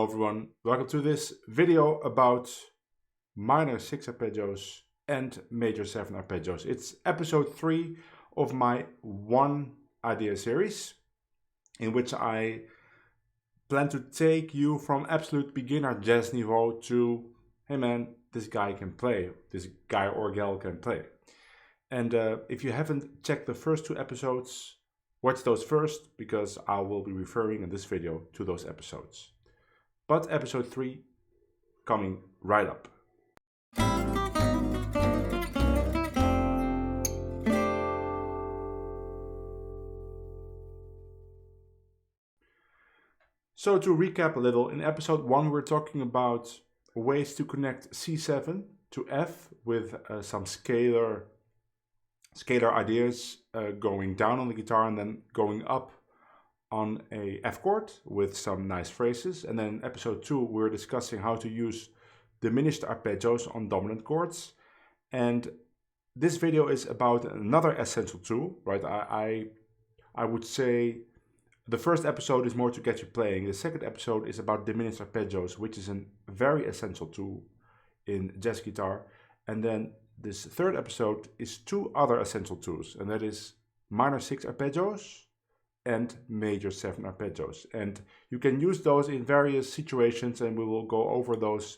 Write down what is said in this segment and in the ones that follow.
everyone, welcome to this video about minor 6 arpeggios and major 7 arpeggios. It's episode 3 of my one idea series in which I plan to take you from absolute beginner jazz niveau to, hey man, this guy can play, this guy or gal can play. And if you haven't checked the first 2 episodes, watch those first because I will be referring in this video to those episodes. But episode 3 coming right up. So to recap a little, in episode 1 we're talking about ways to connect C7 to F with some scalar ideas going down on the guitar and then going up on a F chord with some nice phrases. And then in episode 2 we're discussing how to use diminished arpeggios on dominant chords. And this video is about another essential tool, right? I would say the first episode is more to get you playing. The second episode is about diminished arpeggios, which is a very essential tool in jazz guitar. And then this third episode is 2 other essential tools, and that is minor 6 arpeggios and major 7 arpeggios. And you can use those in various situations, and we will go over those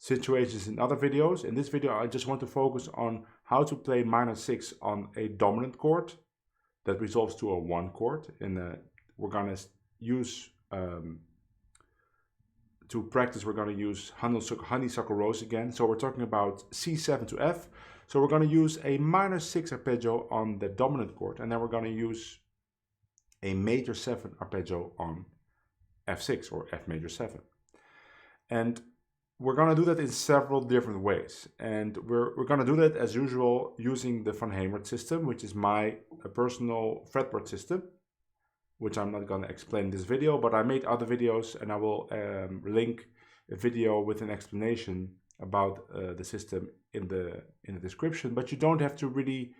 situations in other videos. In this video, I just want to focus on how to play minor 6 on a dominant chord that resolves to a 1 chord. And we're going to use, to practice, we're going to use honeysuckle rose again. So we're talking about C7 to F. So we're going to use a minor 6 arpeggio on the dominant chord, and then we're going to use a major 7 arpeggio on F6 or F major 7. And we're going to do that in several different ways. And we're going to do that as usual using the Van Hemert system, which is my personal fretboard system, which I'm not going to explain in this video, but I made other videos, and I will link a video with an explanation about the system in the description. But you don't have to really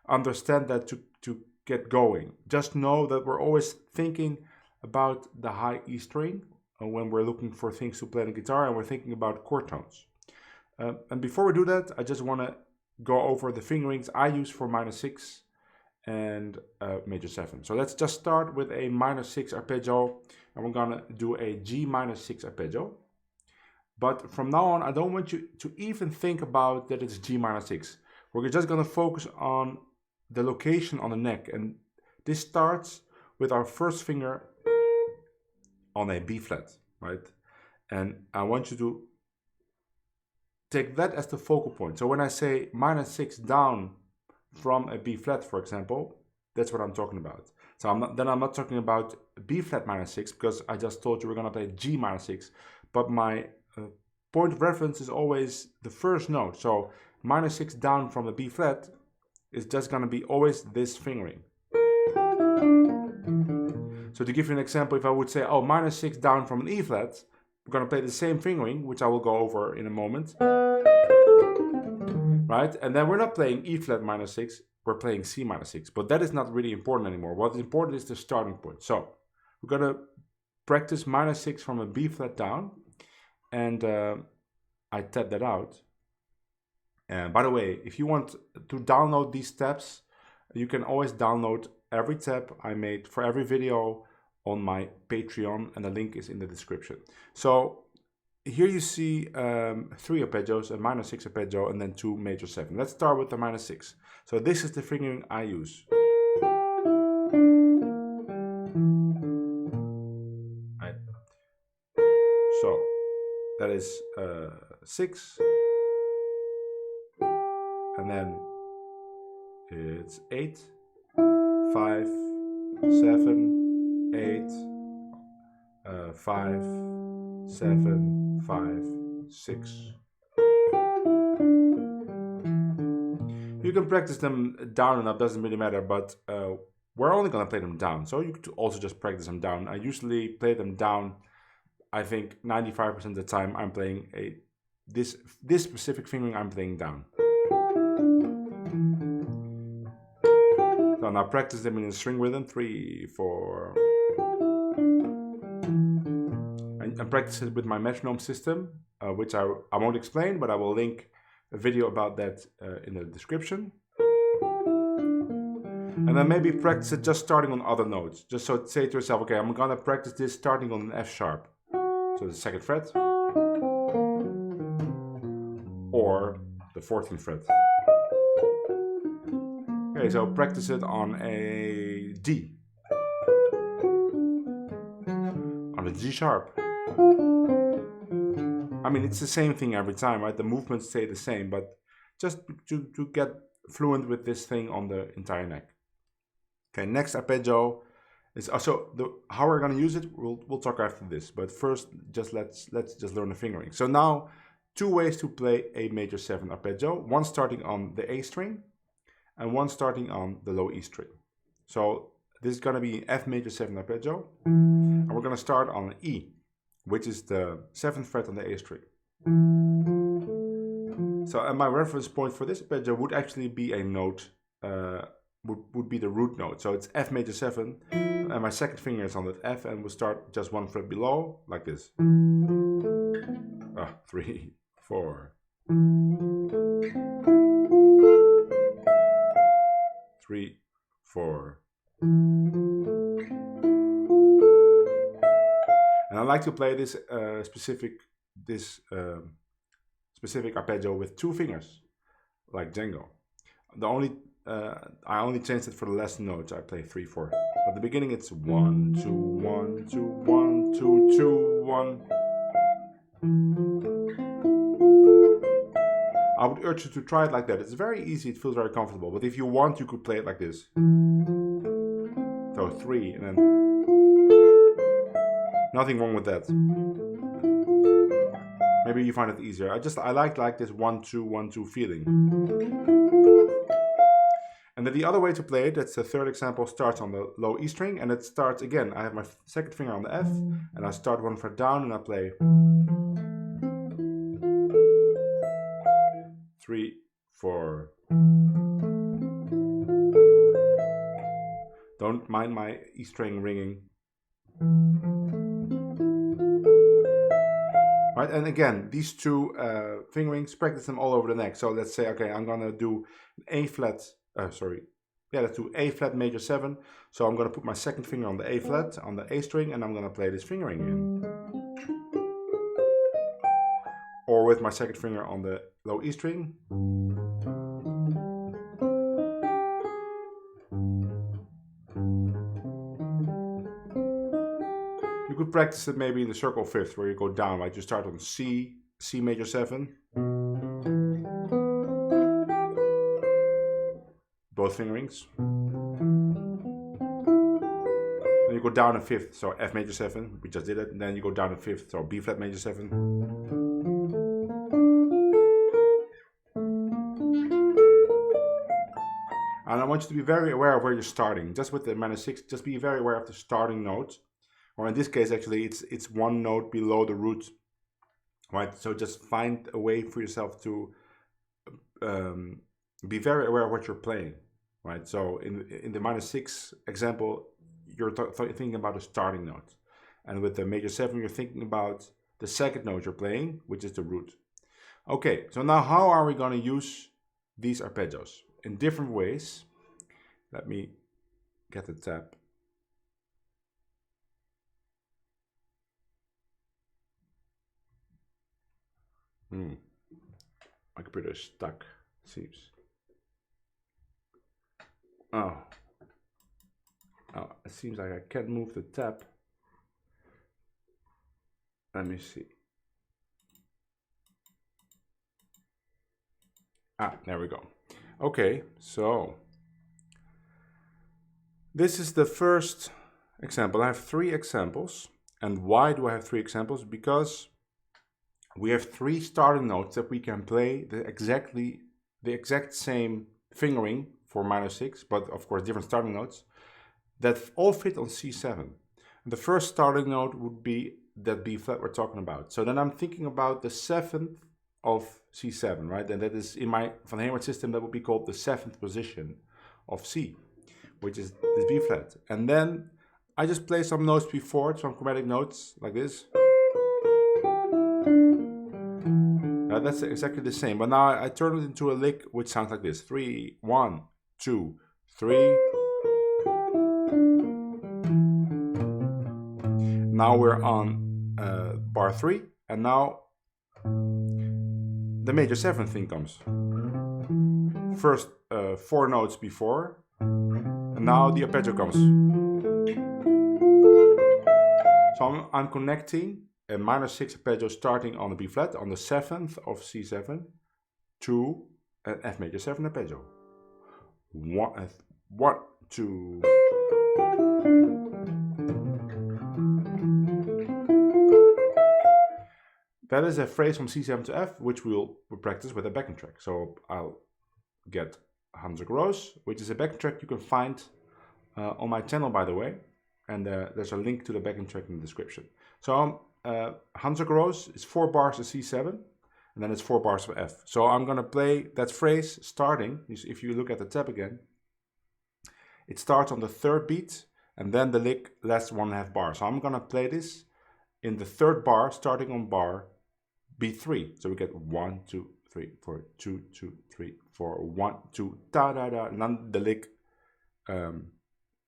understand that to get going. Just know that we're always thinking about the high E string when we're looking for things to play on the guitar, and we're thinking about chord tones. And before we do that, I just want to go over the fingerings I use for minor 6 and major 7. So let's just start with a minor 6 arpeggio, and we're gonna do a G minor 6 arpeggio. But from now on, I don't want you to even think about that it's G minor 6. We're just gonna focus on the location on the neck, and this starts with our first finger on a B flat, right? And I want you to take that as the focal point. So when I say minor 6 down from a B flat, for example, that's what I'm talking about. So I'm not talking about B flat minor 6, because I just told you we're gonna play G minor 6, but my point of reference is always the first note. So minor 6 down from the B flat is just gonna be always this fingering. So to give you an example, if I would say, oh, minor 6 down from an E flat, we're gonna play the same fingering, which I will go over in a moment. Right? And then we're not playing E flat minor 6, we're playing C minor 6. But that is not really important anymore. What is important is the starting point. So we're going to practice minor 6 from a B flat down. And I tap that out. And by the way, if you want to download these steps, you can always download every tap I made for every video on my Patreon, and the link is in the description. So here you see 3 arpeggios, a minor 6 arpeggio, and then 2 major 7. Let's start with the minor 6. So this is the fingering I use. Right. So that is 6, and then it's 8, 5, 7, 8, 5, 7, 5, 6. You can practice them down and up, doesn't really matter, but we're only going to play them down. So you could also just practice them down. I usually play them down. I think 95% of the time I'm playing this specific fingering I'm playing down. So now practice them in a string rhythm, 3, 4. and practice it with my metronome system, which I won't explain, but I will link a video about that in the description. And then maybe practice it just starting on other notes. Just so say to yourself, okay, I'm gonna practice this starting on an F sharp. So the 2nd fret. Or the 14th fret. Okay, so practice it on a D. On a G sharp. I mean, it's the same thing every time, right? The movements stay the same, but just to get fluent with this thing on the entire neck. Okay, next arpeggio is also how we're gonna use it. We'll talk after this, but first, let's just learn the fingering. So now, 2 ways to play a major 7 arpeggio. One starting on the A string, and one starting on the low E string. So this is gonna be F major 7 arpeggio, and we're gonna start on E, which is the 7th fret on the A string. So and my reference point for this arpeggio would actually be a note. Would be the root note. So it's F major 7, and my 2nd finger is on that F, and we'll start just 1 fret below, like this. 3, 4. 3, 4. And I like to play this specific arpeggio with 2 fingers, like Django. I only changed it for the last notes. I play 3, 4. But at the beginning it's 1, 2, 1, 2, 1, 2, 2, 1. I would urge you to try it like that. It's very easy, it feels very comfortable. But if you want, you could play it like this. So 3 and then nothing wrong with that. Maybe you find it easier. I like this 1, 2, 1, 2 feeling. And then the other way to play it, that's the 3rd example, starts on the low E string, and it starts again. I have my 2nd finger on the F, and I start 1 fret down, and I play 3, 4. Don't mind my E string ringing. Right, and again, these 2 fingerings, practice them all over the neck. So let's say, okay, I'm gonna do A flat. Let's do A flat major 7. So I'm going to put my 2nd finger on the A flat, on the A string, and I'm going to play this fingering in. Or with my 2nd finger on the low E string. You could practice it maybe in the circle 5th, where you go down, right? You start on C major 7. Both fingerings. Then you go down a 5th, so F major 7, we just did it, and then you go down a 5th, so B flat major 7. And I want you to be very aware of where you're starting. Just with the -6, just be very aware of the starting note. Or in this case, actually, it's 1 note below the root. Right, so just find a way for yourself to be very aware of what you're playing. Right, so in the -6 example, you're thinking about the starting note, and with the major 7, you're thinking about the 2nd note you're playing, which is the root. Okay, so now how are we going to use these arpeggios? In different ways. Let me get the tab. My computer is stuck, seems. Oh, it seems like I can't move the tab. Let me see. There we go. Okay, so this is the first example. I have 3 examples. And why do I have 3 examples? Because we have 3 starting notes that we can play the exact same fingering for -6, but of course different starting notes, that all fit on C7. And the first starting note would be that B flat we're talking about. So then I'm thinking about the 7th of C7, right? And that is, in my Van Hemert system, that would be called the 7th position of C, which is this B flat. And then I just play some notes before, some chromatic notes like this. Right, that's exactly the same. But now I turn it into a lick which sounds like this. 3, 1, 2, 3. Now we're on bar 3, and now the major 7 thing comes. First 4 notes before, and now the arpeggio comes. So I'm connecting a minor 6 arpeggio starting on the B flat on the 7th of C7 to an F major 7 arpeggio. 1, 2. That is a phrase from C7 to F, which we'll practice with a backing track. So I'll get Hemert Rose, which is a backing track you can find on my channel, by the way. And there's a link to the backing track in the description. So Hemert Rose is 4 bars of C7, and then it's 4 bars of F. So I'm going to play that phrase starting, if you look at the tab again, it starts on the 3rd beat, and then the lick lasts 1.5 bar. So I'm going to play this in the 3rd bar, starting on bar B3. So we get 1, 2, 3, 4, 2, 2, 3, 4, 1, 2, da da da, and then the lick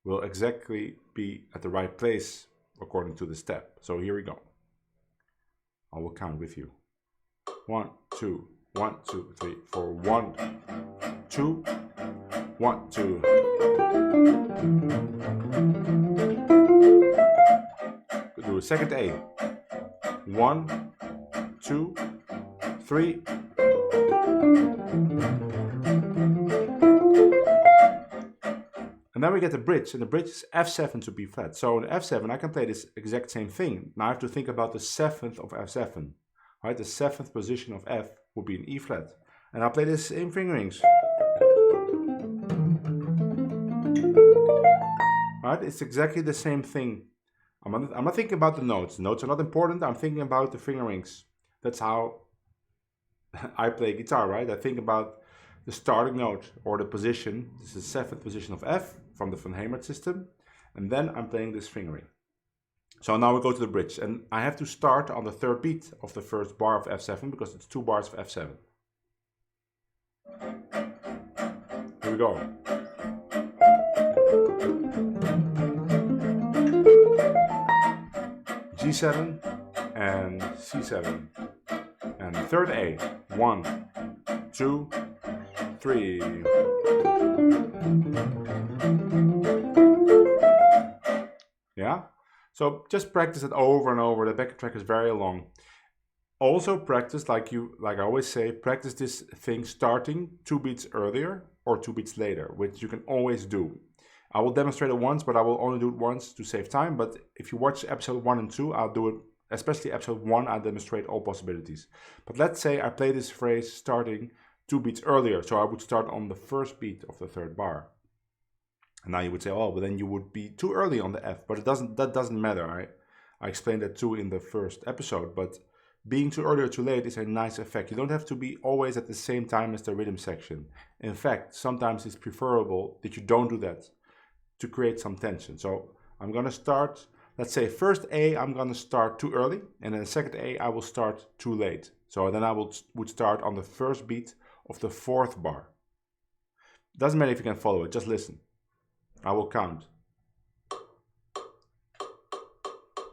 will exactly be at the right place according to the step. So here we go. I will count with you. 1, 2, 1, 2, 3, 4, 1, 2, 1, 2. Do a second A. 1, 2, 3. And then we get the bridge, and the bridge is F7 to B flat. So in F7 I can play this exact same thing. Now I have to think about the 7th of F7. Right, the 7th position of F will be in E flat. And I'll play this in fingerings. Right, it's exactly the same thing. I'm not thinking about the notes. The notes are not important. I'm thinking about the fingerings. That's how I play guitar, right? I think about the starting note or the position. This is the 7th position of F from the Van Hemert system. And then I'm playing this fingering. So now we go to the bridge. And I have to start on the 3rd beat of the 1st bar of F7 because it's 2 bars of F7. Here we go. G7 and C7 and 3rd A. 1, 2, 3. Yeah? So just practice it over and over. The backing track is very long. Also practice, like I always say, practice this thing starting 2 beats earlier or 2 beats later, which you can always do. I will demonstrate it once, but I will only do it once to save time. But if you watch episode 1 and 2, I'll do it, especially episode 1, I'll demonstrate all possibilities. But let's say I play this phrase starting 2 beats earlier. So I would start on the 1st beat of the 3rd bar. And now you would say, oh, but then you would be too early on the F. But that doesn't matter. I explained that too in the 1st episode. But being too early or too late is a nice effect. You don't have to be always at the same time as the rhythm section. In fact, sometimes it's preferable that you don't do that to create some tension. So I'm going to start, let's say 1st A, I'm going to start too early. And then 2nd A, I will start too late. So then I would start on the 1st beat of the 4th bar. Doesn't matter if you can follow it, just listen. I will count.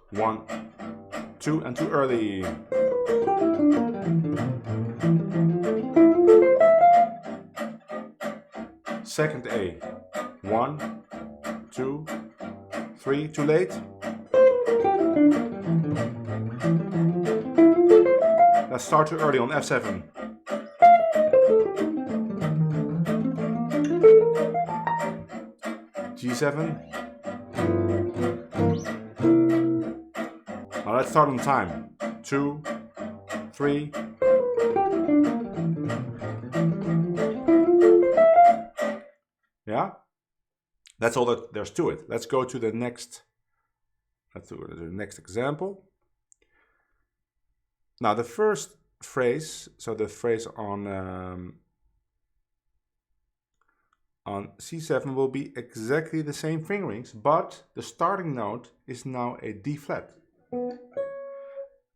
1, 2, and too early. Second A. 1, 2, 3, too late. Let's start too early on F7. G7. Now let's start on time. 2, 3. Yeah? That's all that there's to it. Let's go to the next. Let's do the next example. Now the first phrase, so the phrase on C7 will be exactly the same fingerings, but the starting note is now a D flat.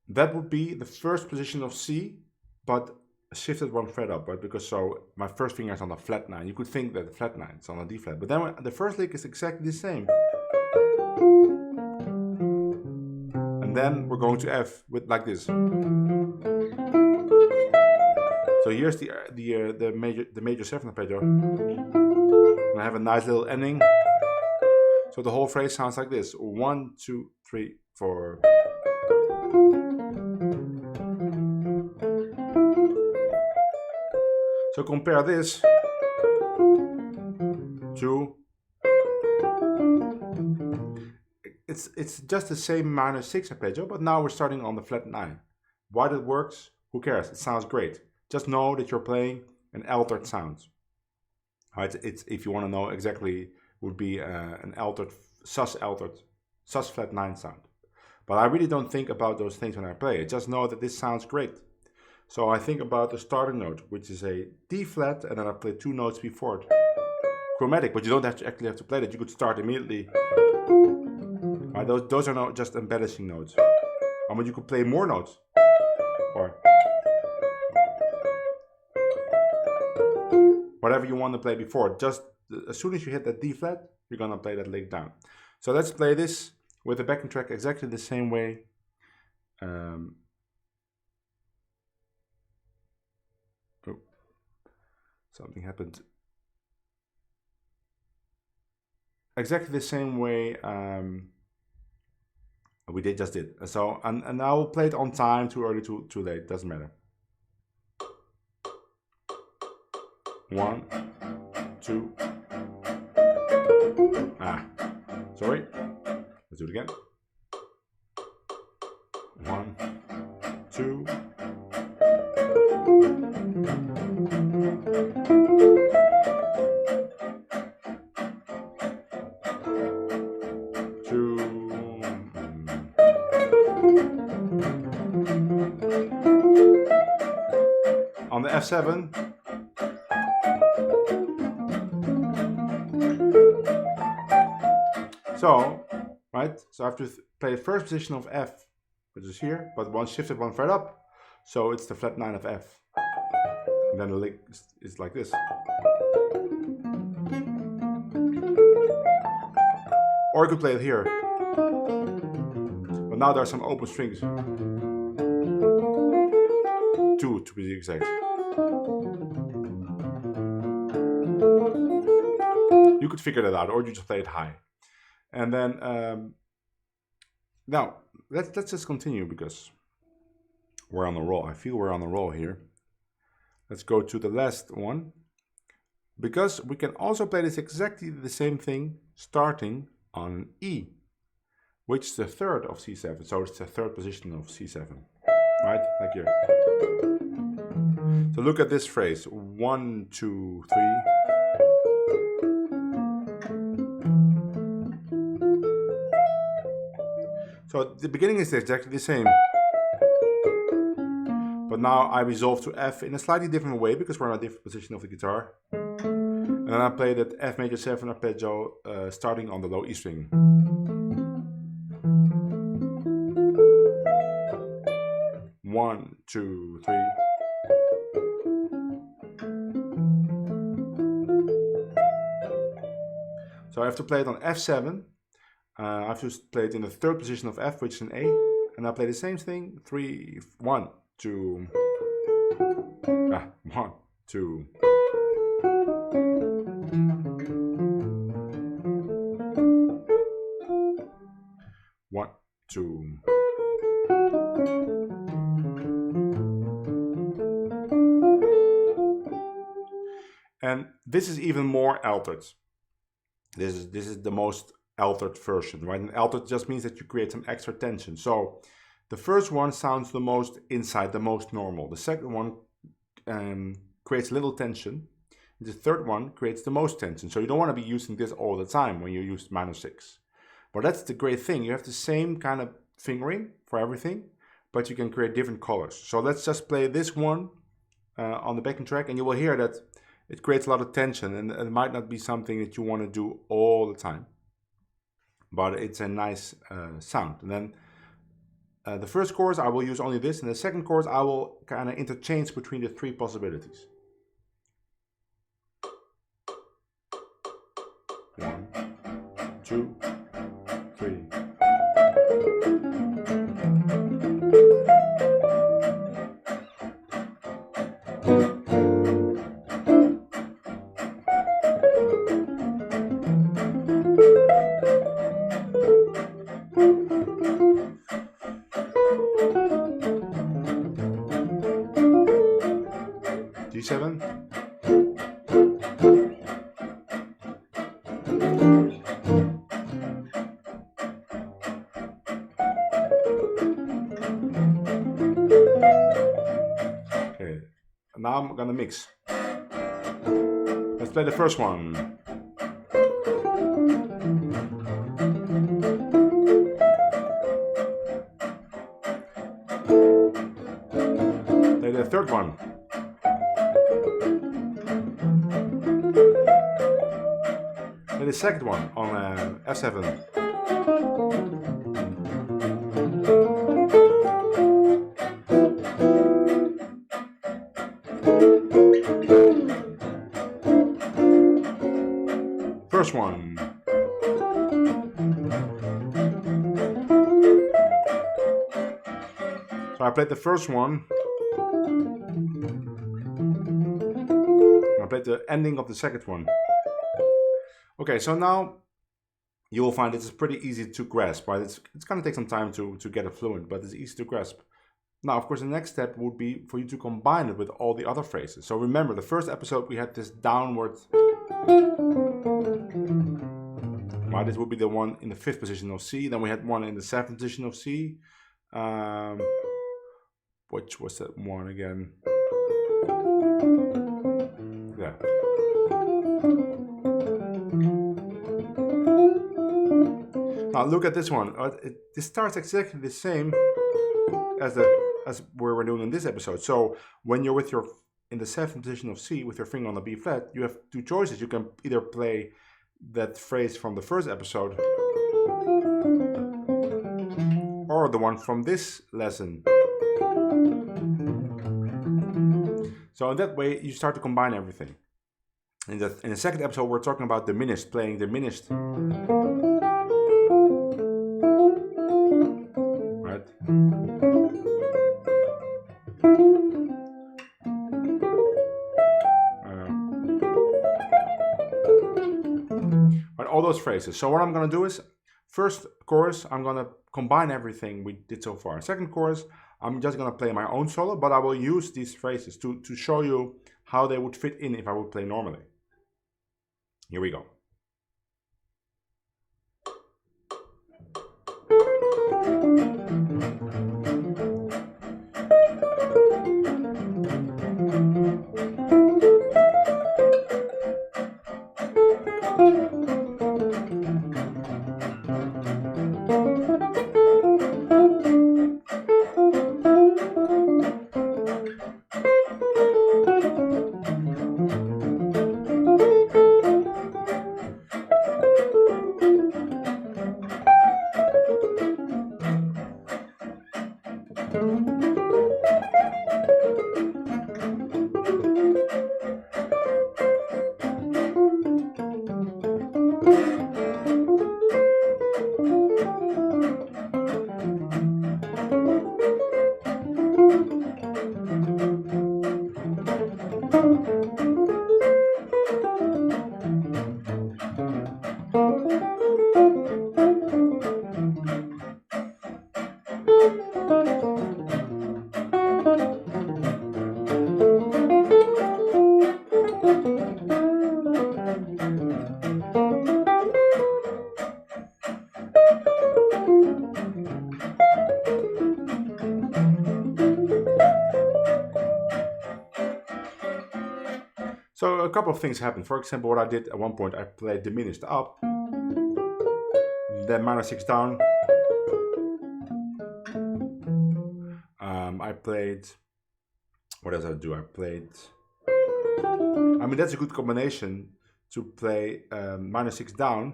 That would be the 1st position of C but shifted one fret up, right? Because so my first finger is on the flat 9. You could think that the flat 9 is on a D flat, but then the first lick is exactly the same. And then we're going to F with like this. So here's the major 7 arpeggio. And I have a nice little ending. So the whole phrase sounds like this: 1, 2, 3, 4. So compare this to, it's just the same minor 6 arpeggio, but now we're starting on the flat 9. Why that works, who cares? It sounds great. Just know that you're playing an altered sound. Right? It's, if you want to know exactly, would be an altered sus flat 9 sound. But I really don't think about those things when I play it. Just know that this sounds great. So I think about the starting note, which is a D flat, and then I play 2 notes before it. Chromatic, but you don't actually have to play that. You could start immediately. Right, those are not just embellishing notes. But you could play more notes. Or whatever you want to play before. Just as soon as you hit that D flat, you're going to play that lick down. So let's play this with the backing track exactly the same way. Oh, something happened. Exactly the same way we just did. So, and I will play it on time, too early, too late, doesn't matter. 1, 2. Sorry. Let's do it again. 1, 2. On the F7, so, right, so I have to play the first position of F, which is here, but one shifted one fret up, so it's the flat 9 of F. And then the lick is like this. Or I could play it here. But now there are some open strings. 2 to be exact. You could figure that out, or you just play it high. And then, now, let's just continue because we're on a roll. I feel we're on a roll here. Let's go to the last one. Because we can also play this exactly the same thing starting on E, which is the 3rd of C7. So it's the 3rd position of C7, right? Like here. So look at this phrase: 1, 2, 3. So the beginning is exactly the same. But now I resolve to F in a slightly different way because we're in a different position of the guitar. And then I play that F major 7 arpeggio starting on the low E string. One, 2, 3. So I have to play it on F7. I have to play it in the 3rd position of F, which is an A. And I play the same thing. 3, 1, 2. 1, 2. One, 2. And this is even more altered. This is the most altered version, right? And altered just means that you create some extra tension. So the first one sounds the most inside, the most normal. The second one creates little tension. The third one creates the most tension. So you don't want to be using this all the time when you use -6. But that's the great thing. You have the same kind of fingering for everything, but you can create different colors. So let's just play this one on the backing track, and you will hear that it creates a lot of tension, and it might not be something that you want to do all the time, but it's a nice sound. And then the first chorus I will use only this, and the second chorus I will kind of interchange between the three possibilities. 1, 2, 3. G7. Okay, now I'm gonna mix. Let's play the first one. Play the third one. Play the second one on F7. First one. So I played the first one. I played the ending of the second one. Okay, so now you will find this is pretty easy to grasp, right? It's gonna take some time to get it fluent, but it's easy to grasp. Now, of course, the next step would be for you to combine it with all the other phrases. So remember, the first episode we had this downward. Right, this would be the one in the 5th position of C. Then we had one in the 7th position of C. Which was that one again? Yeah. Now look at this one. This starts exactly the same as where we're doing in this episode. So when you're in the 7th position of C with your finger on the B flat, you have two choices. You can either play that phrase from the first episode or the one from this lesson. So in that way, you start to combine everything. In the 2nd episode, we're talking about diminished, playing diminished. Right? All those phrases. So what I'm going to do is, first chorus, I'm going to combine everything we did so far. Second chorus, I'm just going to play my own solo, but I will use these phrases to show you how they would fit in if I would play normally. Here we go. So a couple of things happened. For example, what I did at one point, I played diminished up, then minor 6 down. I played, what else did I do? I played, I mean, that's a good combination to play minor 6 down,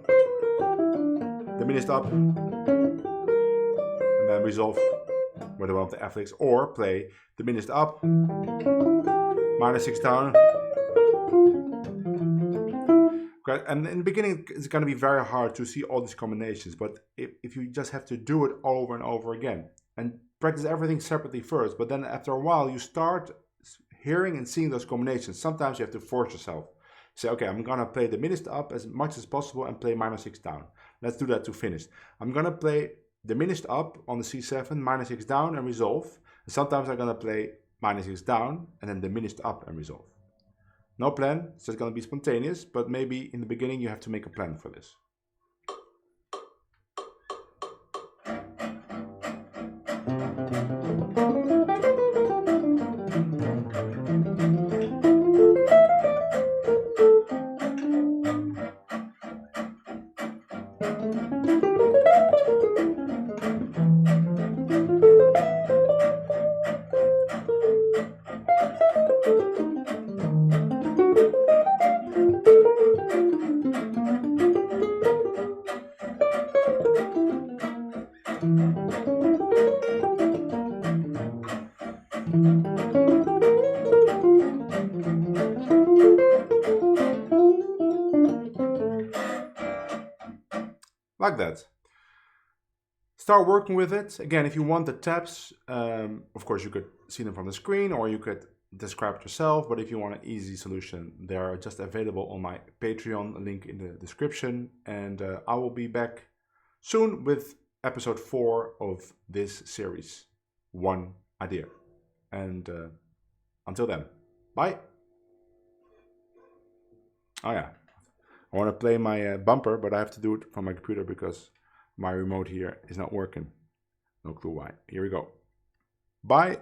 diminished up, and then resolve where the one of the F licks, or play diminished up, minor 6 down. Okay, and in the beginning it's going to be very hard to see all these combinations, but if you just have to do it over and over again and practice everything separately first, but then after a while you start hearing and seeing those combinations. Sometimes you have to force yourself. Say, okay, I'm going to play diminished up as much as possible and play minor 6 down. Let's do that to finish. I'm going to play diminished up on the C7, minor 6 down and resolve. And sometimes I'm going to play minor 6 down and then diminished up and resolve. No plan, it's just going to be spontaneous, but maybe in the beginning you have to make a plan for this. Like that. Start working with it. Again, if you want the tabs, of course you could see them from the screen or you could describe it yourself, but if you want an easy solution, they are just available on my Patreon, link in the description, and I will be back soon with episode 4 of this series, One Idea. And until then, bye. Oh yeah, I want to play my bumper, but I have to do it from my computer because my remote here is not working. No clue why. Here we go. Bye.